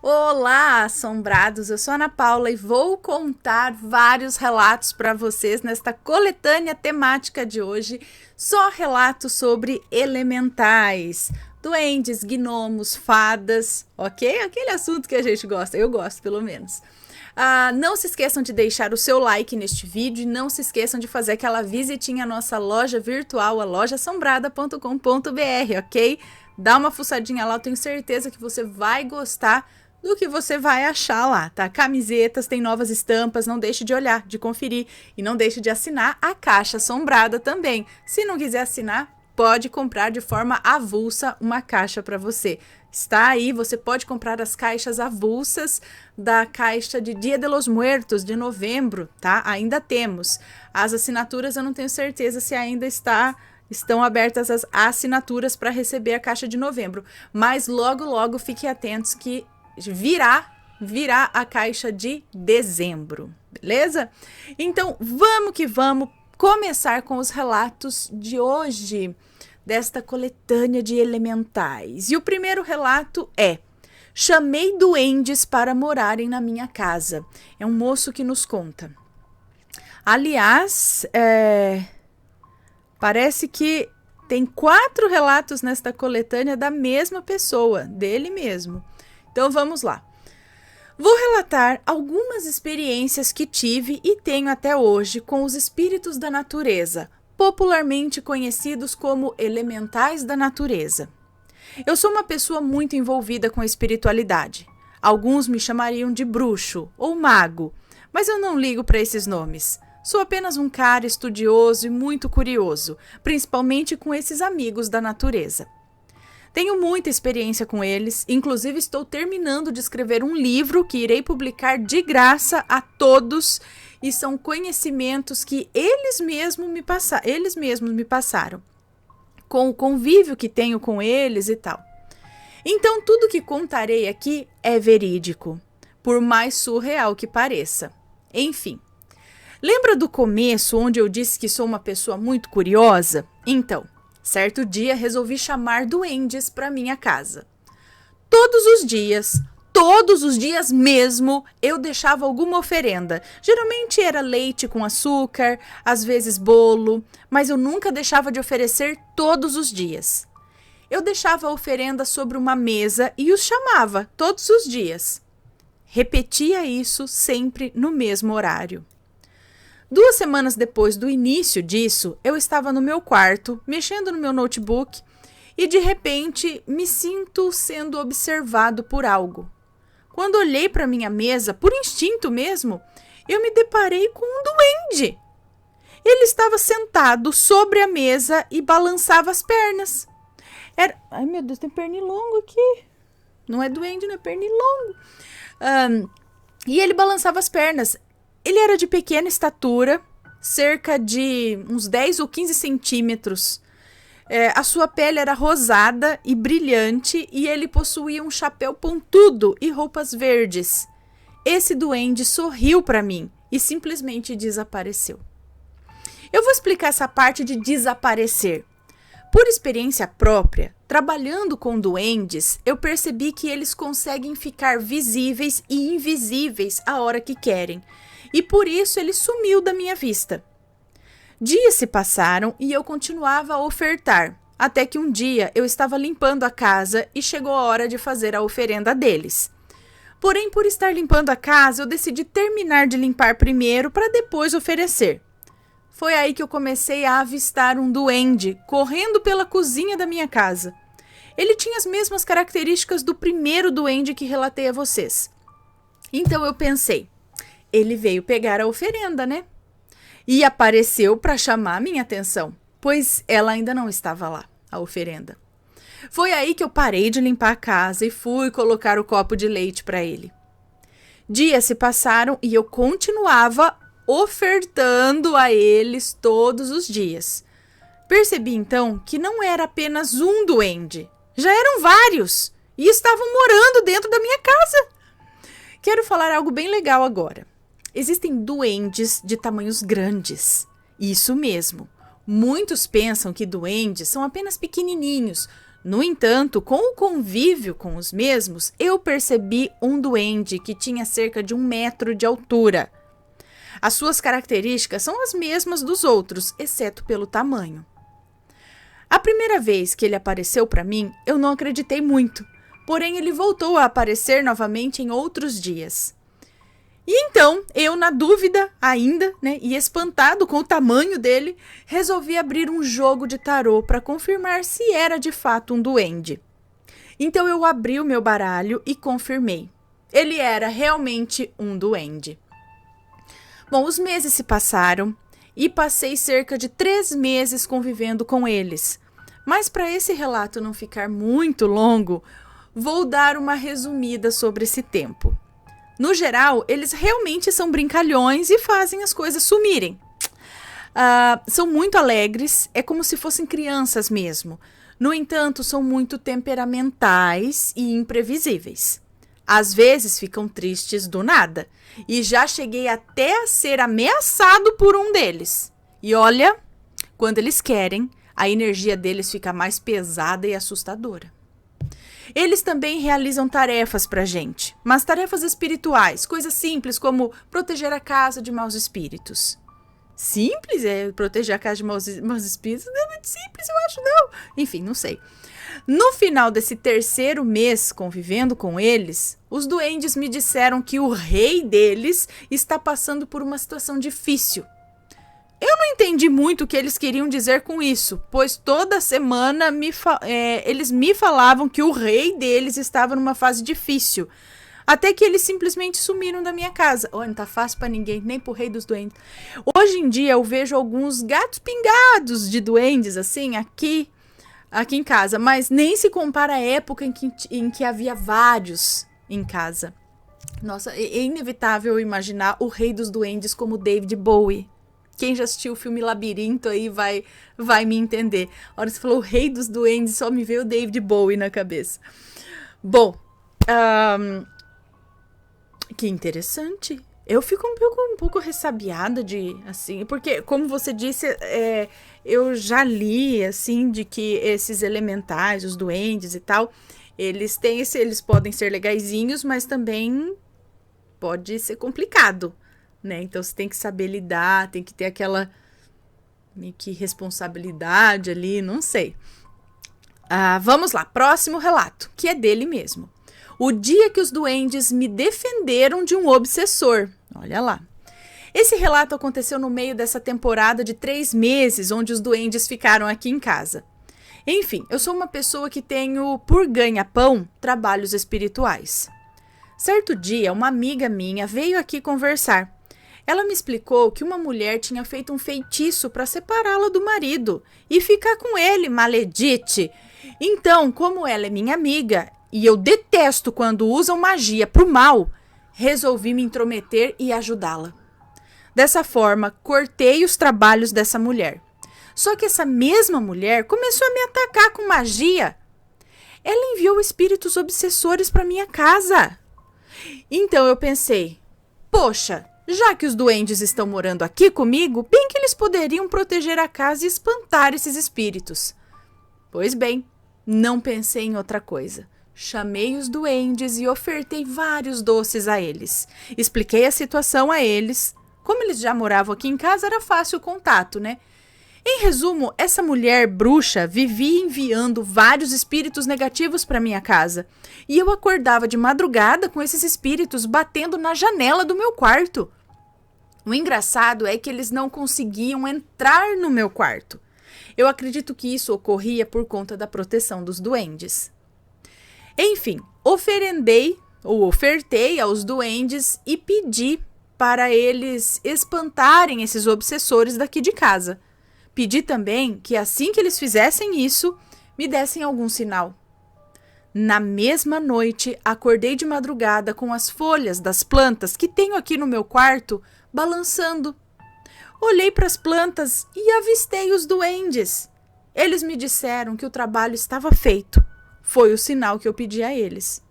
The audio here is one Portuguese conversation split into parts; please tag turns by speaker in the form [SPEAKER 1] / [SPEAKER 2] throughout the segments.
[SPEAKER 1] Olá, assombrados! Eu sou a Ana Paula e vou contar vários relatos para vocês nesta coletânea temática de hoje. Só relatos sobre elementais, duendes, gnomos, fadas, ok? Aquele assunto que a gente gosta, eu gosto pelo menos. Não se esqueçam de deixar o seu like neste vídeo e não se esqueçam de fazer aquela visitinha à nossa loja virtual, a lojaassombrada.com.br, ok? Dá uma fuçadinha lá, eu tenho certeza que você vai gostar do que você vai achar lá, tá? Camisetas, tem novas estampas, não deixe de olhar, de conferir e não deixe de assinar a Caixa Assombrada também. Se não quiser assinar, pode comprar de forma avulsa uma caixa para você. Está aí, você pode comprar as caixas avulsas da caixa de Dia de los Muertos de novembro, tá? Ainda temos. As assinaturas eu não tenho certeza se ainda estão abertas as assinaturas para receber a caixa de novembro, mas logo fiquem atentos que virá a caixa de dezembro, beleza? Então, vamos que vamos começar com os relatos de hoje, desta coletânea de elementais. E o primeiro relato é: chamei duendes para morarem na minha casa. É um moço que nos conta. Aliás, parece que tem 4 relatos nesta coletânea da mesma pessoa, dele mesmo. Então vamos lá. Vou relatar algumas experiências que tive e tenho até hoje com os espíritos da natureza, popularmente conhecidos como elementais da natureza. Eu sou uma pessoa muito envolvida com a espiritualidade. Alguns me chamariam de bruxo ou mago, mas eu não ligo para esses nomes. Sou apenas um cara estudioso e muito curioso, principalmente com esses amigos da natureza. Tenho muita experiência com eles, inclusive estou terminando de escrever um livro que irei publicar de graça a todos, e são conhecimentos que eles mesmos me passaram, com o convívio que tenho com eles e tal. Então tudo que contarei aqui é verídico, por mais surreal que pareça. Enfim, lembra do começo onde eu disse que sou uma pessoa muito curiosa? Então, certo dia resolvi chamar duendes para minha casa. Todos os dias mesmo, eu deixava alguma oferenda. Geralmente era leite com açúcar, às vezes bolo, mas eu nunca deixava de oferecer todos os dias. Eu deixava a oferenda sobre uma mesa e os chamava todos os dias. Repetia isso sempre no mesmo horário. 2 semanas depois do início disso, eu estava no meu quarto, mexendo no meu notebook, e de repente me sinto sendo observado por algo. Quando olhei para minha mesa, por instinto mesmo, eu me deparei com um duende. Ele estava sentado sobre a mesa e balançava as pernas. Ai meu Deus, tem pernilongo aqui. Não é duende, não é pernilongo. E ele balançava as pernas. Ele era de pequena estatura, cerca de uns 10 ou 15 centímetros. A sua pele era rosada e brilhante e ele possuía um chapéu pontudo e roupas verdes. Esse duende sorriu para mim e simplesmente desapareceu. Eu vou explicar essa parte de desaparecer. Por experiência própria, trabalhando com duendes, eu percebi que eles conseguem ficar visíveis e invisíveis a hora que querem. E por isso ele sumiu da minha vista. Dias se passaram e eu continuava a ofertar, até que um dia eu estava limpando a casa e chegou a hora de fazer a oferenda deles. Porém, por estar limpando a casa, eu decidi terminar de limpar primeiro para depois oferecer. Foi aí que eu comecei a avistar um duende correndo pela cozinha da minha casa. Ele tinha as mesmas características do primeiro duende que relatei a vocês. Então eu pensei, ele veio pegar a oferenda, né? E apareceu para chamar minha atenção, pois ela ainda não estava lá, a oferenda. Foi aí que eu parei de limpar a casa e fui colocar o copo de leite para ele. Dias se passaram e eu continuava ofertando a eles todos os dias. Percebi então que não era apenas um duende, já eram vários e estavam morando dentro da minha casa. Quero falar algo bem legal agora. Existem duendes de tamanhos grandes. Isso mesmo. Muitos pensam que duendes são apenas pequenininhos, No entanto, com o convívio com os mesmos, eu percebi um duende que tinha cerca de 1 metro de altura. As suas características são as mesmas dos outros, exceto pelo tamanho. A primeira vez que ele apareceu para mim, eu não acreditei muito, porém ele voltou a aparecer novamente em outros dias. E então, eu na dúvida ainda, e espantado com o tamanho dele, resolvi abrir um jogo de tarô para confirmar se era de fato um duende. Então eu abri o meu baralho e confirmei. Ele era realmente um duende. Bom, os meses se passaram e passei cerca de 3 meses convivendo com eles. Mas para esse relato não ficar muito longo, vou dar uma resumida sobre esse tempo. No geral, eles realmente são brincalhões e fazem as coisas sumirem. São muito alegres, é como se fossem crianças mesmo. No entanto, são muito temperamentais e imprevisíveis. Às vezes ficam tristes do nada. E já cheguei até a ser ameaçado por um deles. E olha, quando eles querem, a energia deles fica mais pesada e assustadora. Eles também realizam tarefas pra gente, mas tarefas espirituais, coisas simples como proteger a casa de maus espíritos. Simples? Proteger a casa de maus espíritos? Não é muito simples, eu acho, não. Enfim, não sei. No final desse 3º mês convivendo com eles, os duendes me disseram que o rei deles está passando por uma situação difícil. Eu não entendi muito o que eles queriam dizer com isso, pois toda semana eles me falavam que o rei deles estava numa fase difícil. Até que eles simplesmente sumiram da minha casa. Olha, não tá fácil pra ninguém, nem pro rei dos duendes. Hoje em dia eu vejo alguns gatos pingados de duendes, assim, aqui em casa. Mas nem se compara à época em que havia vários em casa. Nossa, é inevitável imaginar o rei dos duendes como David Bowie. Quem já assistiu o filme Labirinto aí vai me entender. A hora que você falou o rei dos duendes, só me veio o David Bowie na cabeça. Bom, que interessante. Eu fico um pouco ressabiada porque, como você disse, eu já li, assim, de que esses elementais, os duendes e tal, eles podem ser legaizinhos, mas também pode ser complicado, né? Então, você tem que saber lidar, tem que ter aquela meio que responsabilidade ali, não sei. Vamos lá, próximo relato, que é dele mesmo. O dia que os duendes me defenderam de um obsessor. Olha lá. Esse relato aconteceu no meio dessa temporada de 3 meses, onde os duendes ficaram aqui em casa. Enfim, eu sou uma pessoa que tenho, por ganha-pão, trabalhos espirituais. Certo dia, uma amiga minha veio aqui conversar. Ela me explicou que uma mulher tinha feito um feitiço para separá-la do marido e ficar com ele, maledite. Então, como ela é minha amiga e eu detesto quando usam magia pro mal, resolvi me intrometer e ajudá-la. Dessa forma, cortei os trabalhos dessa mulher. Só que essa mesma mulher começou a me atacar com magia. Ela enviou espíritos obsessores para minha casa. Então eu pensei, poxa, já que os duendes estão morando aqui comigo, bem que eles poderiam proteger a casa e espantar esses espíritos. Pois bem, não pensei em outra coisa. Chamei os duendes e ofertei vários doces a eles. Expliquei a situação a eles. Como eles já moravam aqui em casa, era fácil o contato, né? Em resumo, essa mulher bruxa vivia enviando vários espíritos negativos para minha casa. E eu acordava de madrugada com esses espíritos batendo na janela do meu quarto. O engraçado é que eles não conseguiam entrar no meu quarto. Eu acredito que isso ocorria por conta da proteção dos duendes. Enfim, ofertei aos duendes e pedi para eles espantarem esses obsessores daqui de casa. Pedi também que assim que eles fizessem isso, me dessem algum sinal. Na mesma noite, acordei de madrugada com as folhas das plantas que tenho aqui no meu quarto balançando. Olhei para as plantas e avistei os duendes. Eles me disseram que o trabalho estava feito. Foi o sinal que eu pedi a eles.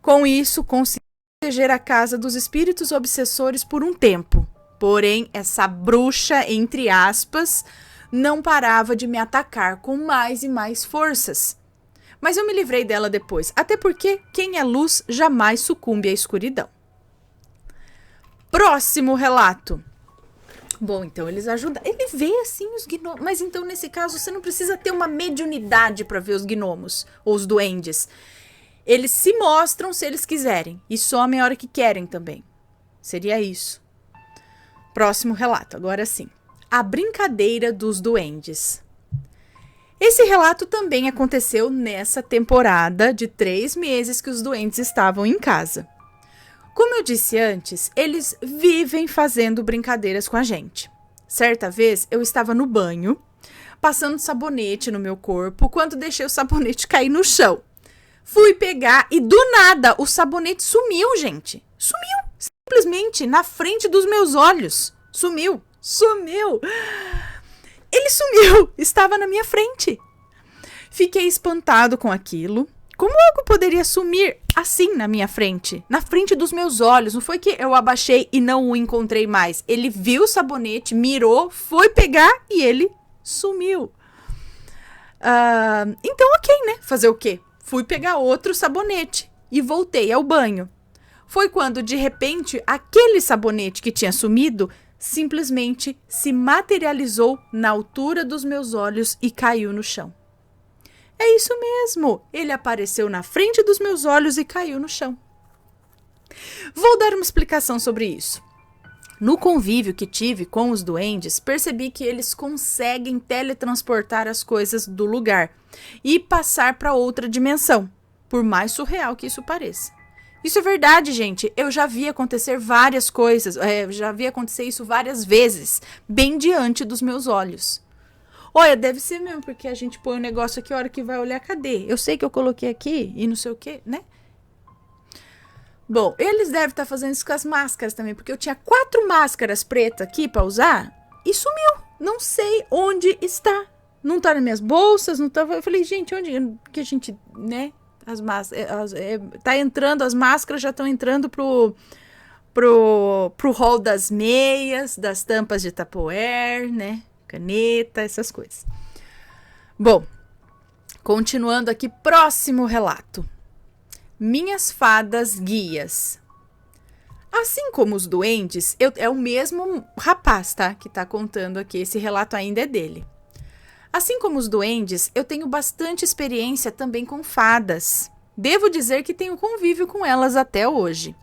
[SPEAKER 1] Com isso, consegui proteger a casa dos espíritos obsessores por um tempo. Porém, essa bruxa, entre aspas, não parava de me atacar com mais e mais forças. mas eu me livrei dela depois, até porque quem é luz jamais sucumbe à escuridão. Próximo relato. Bom, então eles ajudam. Ele vê assim os gnomos, mas então nesse caso você não precisa ter uma mediunidade para ver os gnomos ou os duendes. Eles se mostram se eles quiserem e somem a hora que querem também. Seria isso. Próximo relato, agora sim. A brincadeira dos duendes. Esse relato também aconteceu nessa temporada de 3 meses que os duendes estavam em casa. Como eu disse antes, eles vivem fazendo brincadeiras com a gente. Certa vez, eu estava no banho, passando sabonete no meu corpo, quando deixei o sabonete cair no chão. Fui pegar e, do nada, o sabonete sumiu, gente. Sumiu, simplesmente, na frente dos meus olhos. Sumiu. Ele sumiu, estava na minha frente. Fiquei espantado com aquilo. Como algo poderia sumir assim na minha frente? Na frente dos meus olhos. Não foi que eu abaixei e não o encontrei mais. Ele viu o sabonete, mirou, foi pegar e ele sumiu. Então, ok, né? Fazer o quê? Fui pegar outro sabonete e voltei ao banho. Foi quando, de repente, aquele sabonete que tinha sumido simplesmente se materializou na altura dos meus olhos e caiu no chão. É isso mesmo, ele apareceu na frente dos meus olhos e caiu no chão. Vou dar uma explicação sobre isso. No convívio que tive com os duendes, percebi que eles conseguem teletransportar as coisas do lugar e passar para outra dimensão, por mais surreal que isso pareça. Isso é verdade, gente. Eu já vi acontecer várias coisas, já vi acontecer isso várias vezes, bem diante dos meus olhos. Olha, deve ser mesmo, porque a gente põe um negócio aqui, a hora que vai olhar, cadê? Eu sei que eu coloquei aqui e não sei o quê, né? Bom, eles devem estar fazendo isso com as máscaras também, porque eu tinha 4 máscaras pretas aqui para usar e sumiu. Não sei onde está. Não tá nas minhas bolsas, não tá. Eu falei, gente, onde que a gente, né? As máscaras. Tá entrando, as máscaras já estão entrando pro hall das meias, das tampas de Tupperware, né? Caneta, essas coisas. Bom, continuando aqui, próximo relato. Minhas fadas guias. Assim como os duendes, é o mesmo rapaz, tá? Que tá contando aqui, esse relato ainda é dele. Assim como os duendes, eu tenho bastante experiência também com fadas. Devo dizer que tenho convívio com elas até hoje.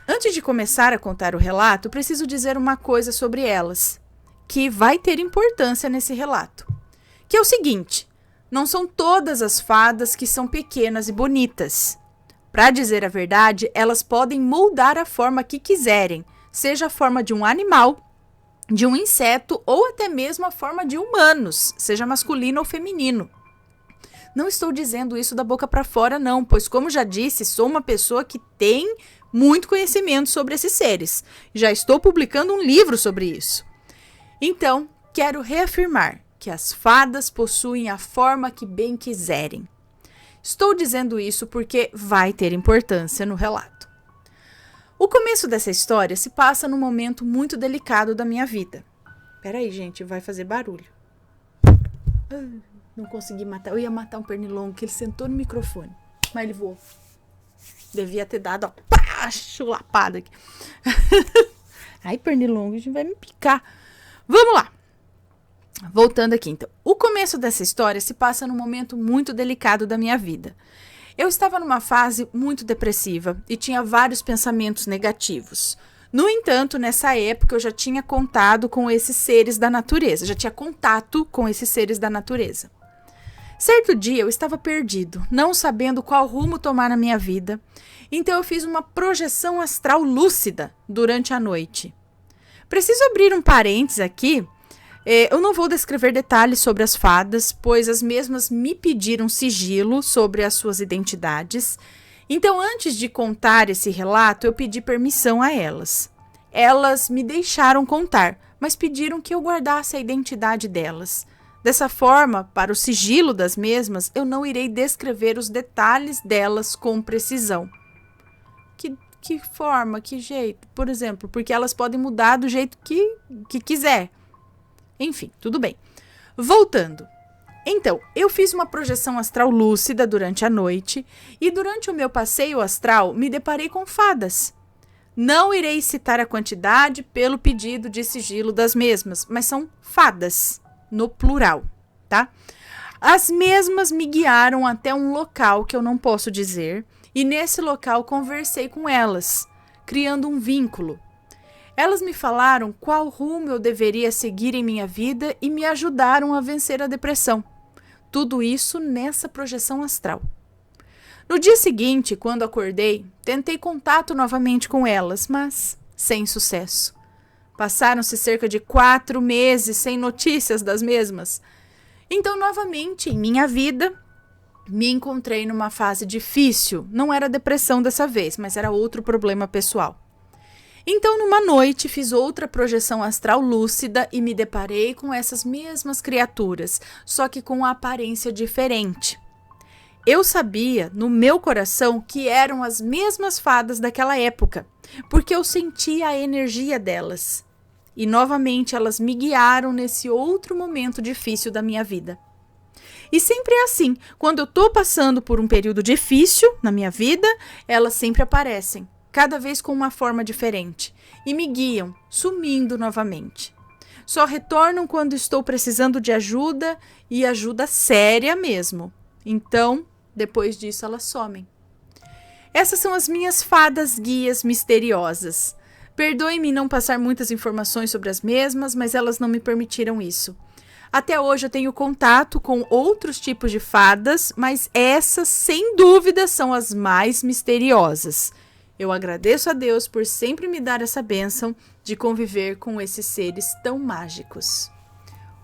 [SPEAKER 1] Antes de começar a contar o relato, preciso dizer uma coisa sobre elas, que vai ter importância nesse relato. Que é o seguinte, não são todas as fadas que são pequenas e bonitas. Para dizer a verdade, elas podem moldar a forma que quiserem, seja a forma de um animal, de um inseto ou até mesmo a forma de humanos, seja masculino ou feminino. Não estou dizendo isso da boca para fora não, pois como já disse, sou uma pessoa que tem muito conhecimento sobre esses seres. Já estou publicando um livro sobre isso. Então, quero reafirmar que as fadas possuem a forma que bem quiserem. Estou dizendo isso porque vai ter importância no relato. O começo dessa história se passa num momento muito delicado da minha vida. Peraí, gente, vai fazer barulho. Não consegui matar. Eu ia matar um pernilongo, que ele sentou no microfone. Mas ele voou. Devia ter dado, ó, pá, chulapada aqui. Ai, pernilongo, a gente vai me picar. Vamos lá. Voltando aqui, então. O começo dessa história se passa num momento muito delicado da minha vida. Eu estava numa fase muito depressiva e tinha vários pensamentos negativos. No entanto, nessa época eu já tinha contato com esses seres da natureza. Já tinha contato com esses seres da natureza. Certo dia eu estava perdido, não sabendo qual rumo tomar na minha vida. Então eu fiz uma projeção astral lúcida durante a noite. Preciso abrir um parênteses aqui. Eu não vou descrever detalhes sobre as fadas, pois as mesmas me pediram sigilo sobre as suas identidades. Então, antes de contar esse relato, eu pedi permissão a elas. Elas me deixaram contar, mas pediram que eu guardasse a identidade delas. Dessa forma, para o sigilo das mesmas, eu não irei descrever os detalhes delas com precisão. Que forma, que jeito? Por exemplo, porque elas podem mudar do jeito que quiser. Enfim, tudo bem. Voltando. Então, eu fiz uma projeção astral lúcida durante a noite e durante o meu passeio astral me deparei com fadas. Não irei citar a quantidade pelo pedido de sigilo das mesmas, mas são fadas, no plural, tá? As mesmas me guiaram até um local que eu não posso dizer e nesse local conversei com elas, criando um vínculo. Elas me falaram qual rumo eu deveria seguir em minha vida e me ajudaram a vencer a depressão. Tudo isso nessa projeção astral. No dia seguinte, quando acordei, tentei contato novamente com elas, mas sem sucesso. Passaram-se cerca de 4 meses sem notícias das mesmas. Então, novamente, em minha vida, me encontrei numa fase difícil. Não era depressão dessa vez, mas era outro problema pessoal. Então, numa noite, fiz outra projeção astral lúcida e me deparei com essas mesmas criaturas, só que com uma aparência diferente. Eu sabia, no meu coração, que eram as mesmas fadas daquela época, porque eu sentia a energia delas. E, novamente, elas me guiaram nesse outro momento difícil da minha vida. E sempre é assim, quando eu estou passando por um período difícil na minha vida, elas sempre aparecem. Cada vez com uma forma diferente, e me guiam, sumindo novamente. Só retornam quando estou precisando de ajuda, e ajuda séria mesmo. Então, depois disso, elas somem. Essas são as minhas fadas guias misteriosas. Perdoe-me não passar muitas informações sobre as mesmas, mas elas não me permitiram isso. Até hoje eu tenho contato com outros tipos de fadas, mas essas, sem dúvida, são as mais misteriosas. Eu agradeço a Deus por sempre me dar essa bênção de conviver com esses seres tão mágicos.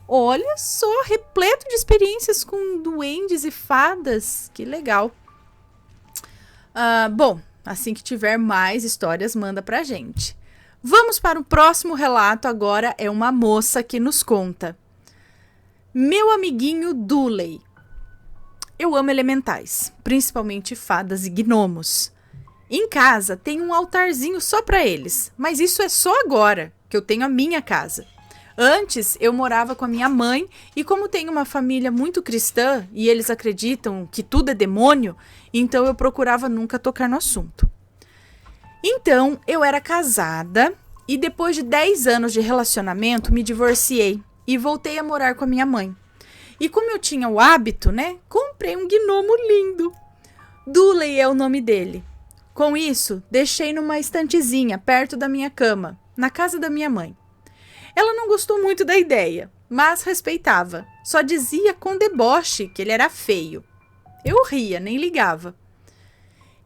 [SPEAKER 1] Olha só, repleto de experiências com duendes e fadas. Que legal. Bom, assim que tiver mais histórias, manda pra gente. Vamos para o próximo relato. Agora é uma moça que nos conta. Meu amiguinho Dooley. Eu amo elementais, principalmente fadas e gnomos. Em casa tem um altarzinho só para eles, mas isso é só agora que eu tenho a minha casa. Antes eu morava com a minha mãe e como tenho uma família muito cristã e eles acreditam que tudo é demônio, então eu procurava nunca tocar no assunto. Então eu era casada e depois de 10 anos de relacionamento me divorciei e voltei a morar com a minha mãe. E como eu tinha o hábito, comprei um gnomo lindo. Dooley é o nome dele. Com isso, deixei numa estantezinha perto da minha cama, na casa da minha mãe. Ela não gostou muito da ideia, mas respeitava. Só dizia com deboche que ele era feio. Eu ria, nem ligava.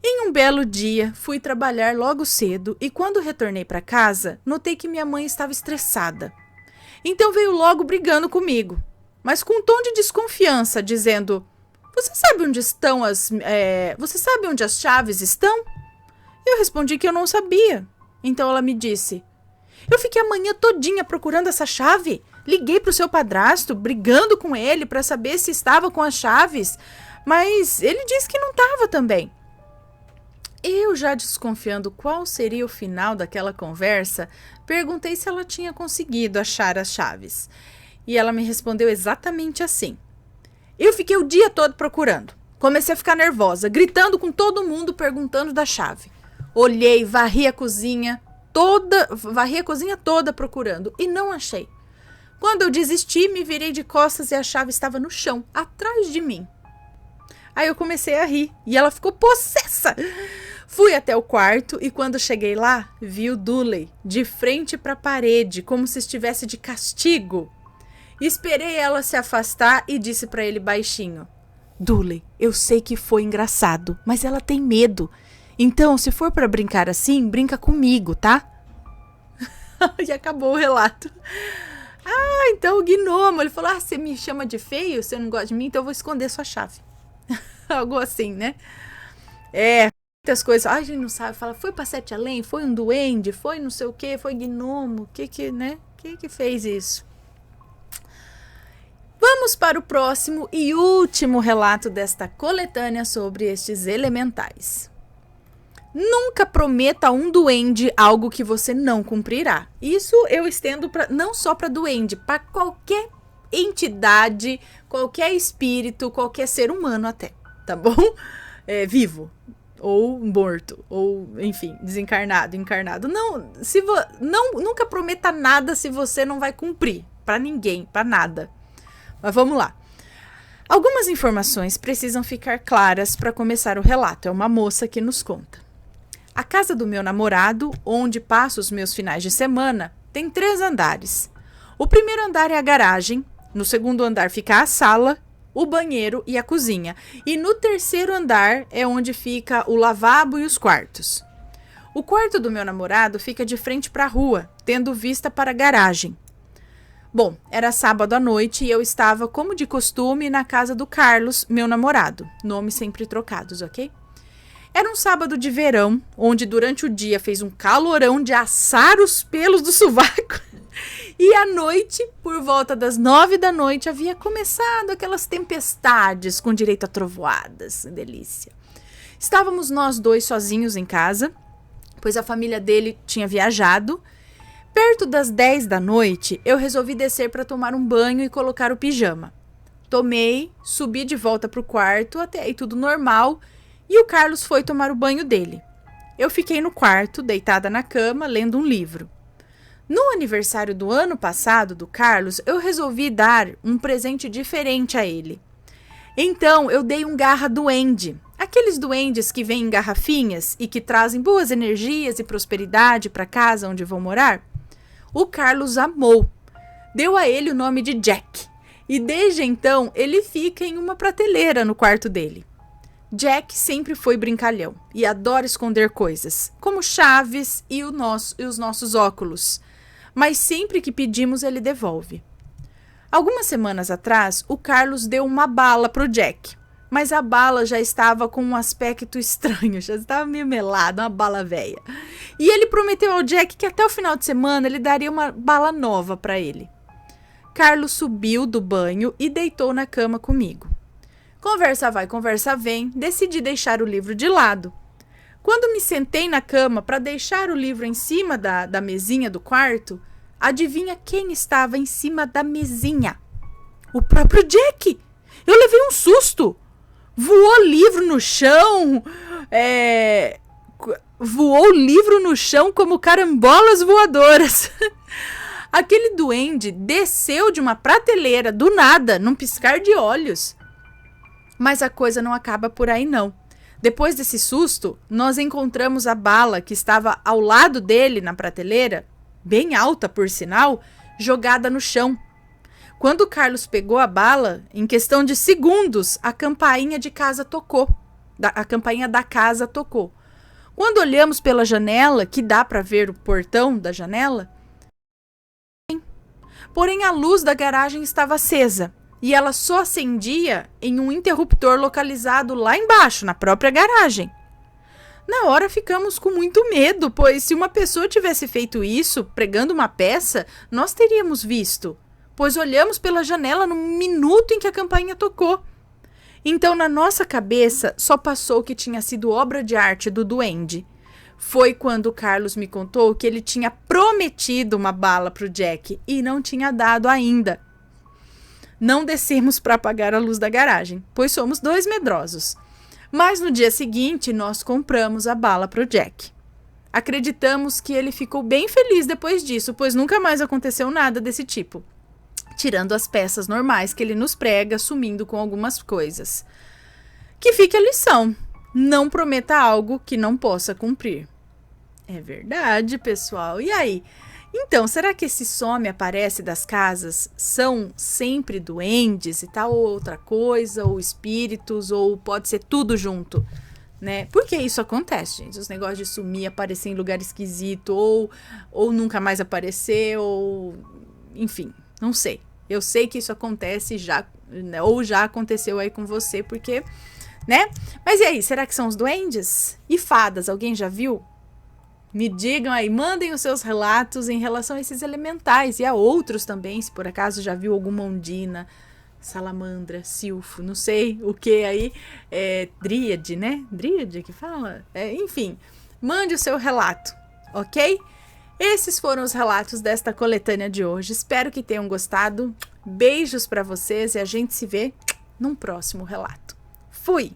[SPEAKER 1] Em um belo dia, fui trabalhar logo cedo e quando retornei para casa, notei que minha mãe estava estressada. Então veio logo brigando comigo, mas com um tom de desconfiança, dizendo: Você sabe onde as chaves estão? Eu respondi que eu não sabia. Então ela me disse: Eu fiquei a manhã todinha procurando essa chave. Liguei para o seu padrasto, brigando com ele para saber se estava com as chaves, mas ele disse que não estava também. Eu, já desconfiando qual seria o final daquela conversa, perguntei se ela tinha conseguido achar as chaves. E ela me respondeu exatamente assim: Eu fiquei o dia todo procurando. Comecei a ficar nervosa, gritando com todo mundo, perguntando da chave. Olhei, varri a cozinha toda procurando e não achei. Quando eu desisti, me virei de costas e a chave estava no chão, atrás de mim. Aí eu comecei a rir e ela ficou possessa. Fui até o quarto e quando cheguei lá, vi o Dooley de frente para a parede, como se estivesse de castigo. Esperei ela se afastar e disse para ele baixinho: Dooley, eu sei que foi engraçado, mas ela tem medo. Então, se for para brincar assim, brinca comigo, tá? E acabou o relato. Então o gnomo, ele falou: você me chama de feio? Você não gosta de mim? Então eu vou esconder sua chave. Algo assim, né? Muitas coisas. A gente não sabe. Fala, foi pra Sete Além? Foi um duende? Foi não sei o quê? Foi gnomo? Quem que fez isso? Vamos para o próximo e último relato desta coletânea sobre estes elementais. Nunca prometa a um duende algo que você não cumprirá. Isso eu estendo não só para duende, para qualquer entidade, qualquer espírito, qualquer ser humano até, tá bom? Vivo, ou morto, ou, enfim, desencarnado, encarnado. Nunca prometa nada se você não vai cumprir, pra ninguém, pra nada. Mas vamos lá. Algumas informações precisam ficar claras para começar o relato. É uma moça que nos conta. A casa do meu namorado, onde passo os meus finais de semana, tem 3 andares. O primeiro andar é a garagem, no segundo andar fica a sala, o banheiro e a cozinha. E no terceiro andar é onde fica o lavabo e os quartos. O quarto do meu namorado fica de frente para a rua, tendo vista para a garagem. Bom, era sábado à noite e eu estava, como de costume, na casa do Carlos, meu namorado. Nomes sempre trocados, ok? Era um sábado de verão, onde durante o dia fez um calorão de assar os pelos do sovaco. E à noite, por volta das 9 da noite, havia começado aquelas tempestades com direito a trovoadas. Delícia. Estávamos nós 2 sozinhos em casa, pois a família dele tinha viajado. Perto das 10 da noite, eu resolvi descer para tomar um banho e colocar o pijama. Tomei, subi de volta para o quarto, até aí tudo normal, e o Carlos foi tomar o banho dele. Eu fiquei no quarto, deitada na cama, lendo um livro. No aniversário do ano passado do Carlos, eu resolvi dar um presente diferente a ele. Então, eu dei um garra duende. Aqueles duendes que vêm em garrafinhas e que trazem boas energias e prosperidade para a casa onde vou morar. O Carlos amou. Deu a ele o nome de Jack. E desde então, ele fica em uma prateleira no quarto dele. Jack sempre foi brincalhão e adora esconder coisas, como chaves e os nossos óculos. Mas sempre que pedimos, ele devolve. Algumas semanas atrás, o Carlos deu uma bala pro Jack. Mas a bala já estava com um aspecto estranho, já estava meio melada, uma bala velha. E ele prometeu ao Jack que até o final de semana ele daria uma bala nova para ele. Carlos subiu do banho e deitou na cama comigo. Conversa vai, conversa vem, decidi deixar o livro de lado. Quando me sentei na cama para deixar o livro em cima da mesinha do quarto, adivinha quem estava em cima da mesinha? O próprio Jack! Eu levei um susto! Voou livro no chão, voou livro no chão como carambolas voadoras. Aquele duende desceu de uma prateleira do nada, num piscar de olhos. Mas a coisa não acaba por aí não. Depois desse susto, nós encontramos a bala que estava ao lado dele na prateleira, bem alta por sinal, jogada no chão. Quando o Carlos pegou a bala, em questão de segundos, a campainha de casa tocou. A campainha da casa tocou. Quando olhamos pela janela, que dá para ver o portão da janela, porém a luz da garagem estava acesa e ela só acendia em um interruptor localizado lá embaixo, na própria garagem. Na hora ficamos com muito medo, pois se uma pessoa tivesse feito isso, pregando uma peça, nós teríamos visto. Pois olhamos pela janela no minuto em que a campainha tocou. Então, na nossa cabeça, só passou que tinha sido obra de arte do duende. Foi quando o Carlos me contou que ele tinha prometido uma bala para o Jack e não tinha dado ainda. Não descemos para apagar a luz da garagem, pois somos 2 medrosos. Mas no dia seguinte, nós compramos a bala para o Jack. Acreditamos que ele ficou bem feliz depois disso, pois nunca mais aconteceu nada desse tipo. Tirando as peças normais que ele nos prega, sumindo com algumas coisas. Que fique a lição. Não prometa algo que não possa cumprir. É verdade, pessoal. E aí? Então, será que esse some aparece das casas são sempre duendes e tal, ou outra coisa, ou espíritos, ou pode ser tudo junto? Né? Por que isso acontece, gente? Os negócios de sumir, aparecer em lugar esquisito, ou nunca mais aparecer, ou... Enfim, não sei. Eu sei que isso acontece já, né? Ou já aconteceu aí com você, porque, né? Mas e aí, será que são os duendes? E fadas, alguém já viu? Me digam aí, mandem os seus relatos em relação a esses elementais e a outros também, se por acaso já viu alguma ondina, salamandra, silfo, não sei o que aí, dríade, né? Dríade que fala? Enfim, mande o seu relato, ok? Esses foram os relatos desta coletânea de hoje. Espero que tenham gostado. Beijos para vocês e a gente se vê num próximo relato. Fui!